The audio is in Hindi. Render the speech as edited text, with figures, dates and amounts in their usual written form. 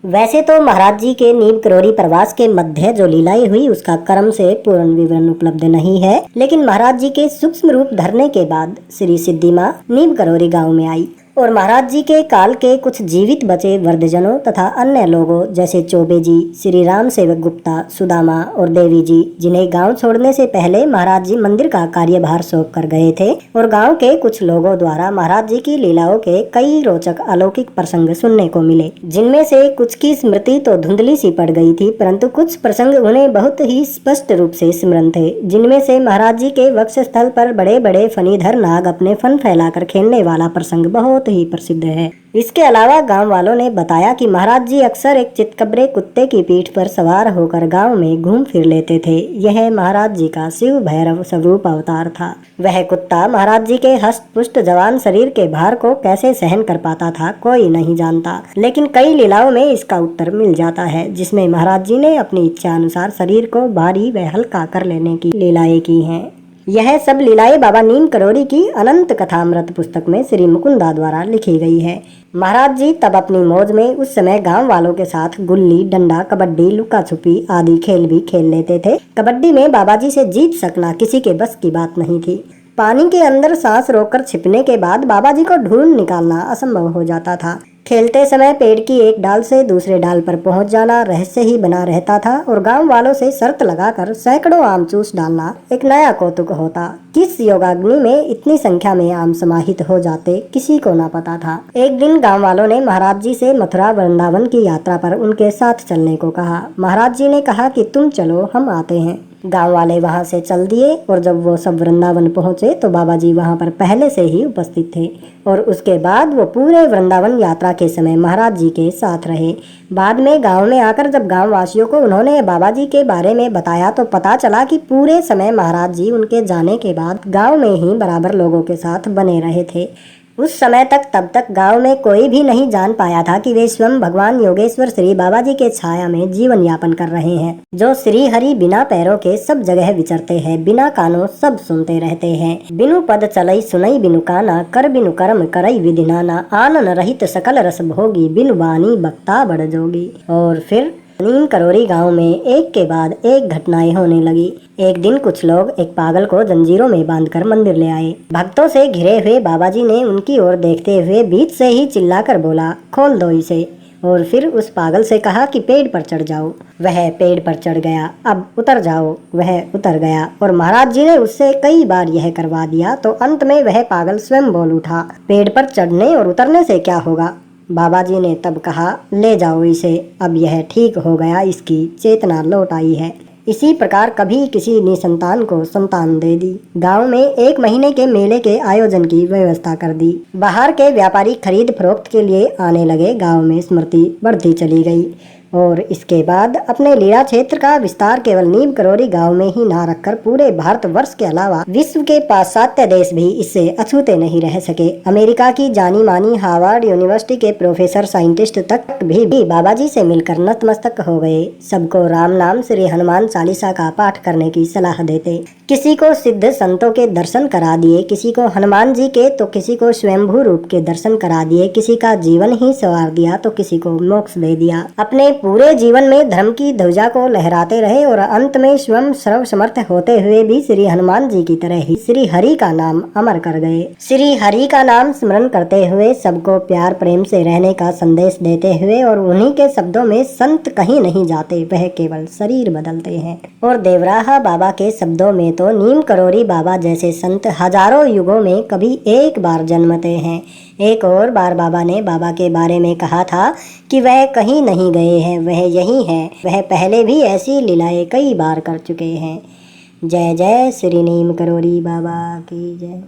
वैसे तो महाराज जी के नीम करोरी प्रवास के मध्य जो लीलाएं हुई उसका क्रम से पूर्ण विवरण उपलब्ध नहीं है, लेकिन महाराज जी के सूक्ष्म रूप धरने के बाद श्री सिद्धि मां नीम करोरी गांव में आई और महाराज जी के काल के कुछ जीवित बचे वृद्धजनों तथा अन्य लोगों जैसे चौबे जी, श्री राम सेवक गुप्ता, सुदामा और देवी जी, जिन्हें गांव छोड़ने से पहले महाराज जी मंदिर का कार्यभार सौंप कर गए थे, और गांव के कुछ लोगों द्वारा महाराज जी की लीलाओं के कई रोचक अलौकिक प्रसंग सुनने को मिले, जिनमें से कुछ की स्मृति तो धुंधली सी पड़ गई थी, परंतु कुछ प्रसंग उन्हें बहुत ही स्पष्ट रूप से स्मरण थे, जिनमें से महाराज जी के वक्षस्थल पर बड़े बड़े फणीधर नाग अपने फन फैलाकर खेलने वाला प्रसंग बहुत ही प्रसिद्ध है। इसके अलावा गांव वालों ने बताया कि महाराज जी अक्सर एक चितकबरे कुत्ते की पीठ पर सवार होकर गांव में घूम फिर लेते थे। यह महाराज जी का शिव भैरव स्वरूप अवतार था। वह कुत्ता महाराज जी के हष्ट पुष्ट जवान शरीर के भार को कैसे सहन कर पाता था कोई नहीं जानता, लेकिन कई लीलाओं में इसका उत्तर मिल जाता है, जिसमें महाराज जी ने अपनी इच्छा अनुसार शरीर को भारी व हल्का कर लेने की लीलाएं की हैं। यह सब लीलाएं बाबा नीम करोरी की अनंत कथामृत पुस्तक में श्री मुकुंदा द्वारा लिखी गई है। महाराज जी तब अपनी मौज में उस समय गांव वालों के साथ गुल्ली डंडा, कबड्डी, लुका छुपी आदि खेल भी खेल लेते थे। कबड्डी में बाबा जी से जीत सकना किसी के बस की बात नहीं थी। पानी के अंदर सांस रोककर छिपने के बाद बाबा जी को ढूंढ निकालना असंभव हो जाता था। खेलते समय पेड़ की एक डाल से दूसरे डाल पर पहुंच जाना रहस्य ही बना रहता था, और गांव वालों से शर्त लगाकर सैकड़ों आम चूस डालना एक नया कौतुक होता। किस योगाग्नि में इतनी संख्या में आम समाहित हो जाते किसी को ना पता था। एक दिन गांव वालों ने महाराज जी से मथुरा वृंदावन की यात्रा पर उनके साथ चलने को कहा। महाराज जी ने कहा कि तुम चलो, हम आते हैं। गांव वाले वहां से चल दिए, और जब वो सब वृंदावन पहुंचे तो बाबा जी वहां पर पहले से ही उपस्थित थे, और उसके बाद वो पूरे वृंदावन यात्रा के समय महाराज जी के साथ रहे। बाद में गांव में आकर जब गांव वासियों को उन्होंने बाबा जी के बारे में बताया तो पता चला कि पूरे समय महाराज जी उनके जाने के बाद गांव में ही बराबर लोगों के साथ बने रहे थे। उस समय तब तक गांव में कोई भी नहीं जान पाया था कि वे स्वयं भगवान योगेश्वर श्री बाबा जी के छाया में जीवन यापन कर रहे हैं, जो श्री हरि बिना पैरों के सब जगह विचरते हैं, बिना कानों सब सुनते रहते हैं। बिनु पद चलई सुनई बिनु काना, कर बिनु कर्म करई विधि नाना, आनन रहित सकल रस भोगी, बिनु बानी बक्ता बड़ जोगी। और फिर नीम करोरी गांव में एक के बाद एक घटनाएं होने लगी। एक दिन कुछ लोग एक पागल को जंजीरों में बांधकर मंदिर ले आए। भक्तों से घिरे हुए बाबा जी ने उनकी ओर देखते हुए बीच से ही चिल्लाकर बोला, खोल दो इसे। और फिर उस पागल से कहा कि पेड़ पर चढ़ जाओ। वह पेड़ पर चढ़ गया। अब उतर जाओ। वह उतर गया। और महाराज जी ने उससे कई बार यह करवा दिया, तो अंत में वह पागल स्वयं बोल उठा, पेड़ पर चढ़ने और उतरने से क्या होगा। बाबा जी ने तब कहा, ले जाओ इसे, अब यह ठीक हो गया, इसकी चेतना लौट आई है। इसी प्रकार कभी किसी निसंतान को संतान दे दी। गांव में 1 महीने के मेले के आयोजन की व्यवस्था कर दी। बाहर के व्यापारी खरीद फरोख्त के लिए आने लगे। गांव में स्मृति बढ़ती चली गई, और इसके बाद अपने लीला क्षेत्र का विस्तार केवल नीम करोरी गांव में ही ना रखकर पूरे भारतवर्ष के अलावा विश्व के पाश्चात्य देश भी इससे अछूते नहीं रह सके। अमेरिका की जानी मानी हार्वर्ड यूनिवर्सिटी के प्रोफेसर साइंटिस्ट तक भी बाबा जी से मिलकर नतमस्तक हो गए। सबको राम नाम श्री हनुमान चालीसा का पाठ करने की सलाह देते। किसी को सिद्ध संतों के दर्शन करा दिए, किसी को हनुमान जी के, तो किसी को स्वयंभू रूप के दर्शन करा दिए, किसी का जीवन ही संवार दिया तो किसी को मोक्ष दे दिया। अपने पूरे जीवन में धर्म की ध्वजा को लहराते रहे, और अंत में स्वयं सर्वसमर्थ होते हुए भी श्री हनुमान जी की तरह ही श्री हरि का नाम अमर कर गए। श्री हरि का नाम स्मरण करते हुए सबको प्यार प्रेम से रहने का संदेश देते हुए, और उन्हीं के शब्दों में संत कहीं नहीं जाते, वह केवल शरीर बदलते हैं। और देवराहा बाबा के शब्दों में तो नीम करोरी बाबा जैसे संत हजारों युगों में कभी एक बार जन्मते हैं। एक और बार बाबा ने बाबा के बारे में कहा था कि वह कहीं नहीं गए हैं, वह यही है। वह पहले भी ऐसी लीलाएं कई बार कर चुके हैं। जय जय श्री नीम करोरी बाबा की जय।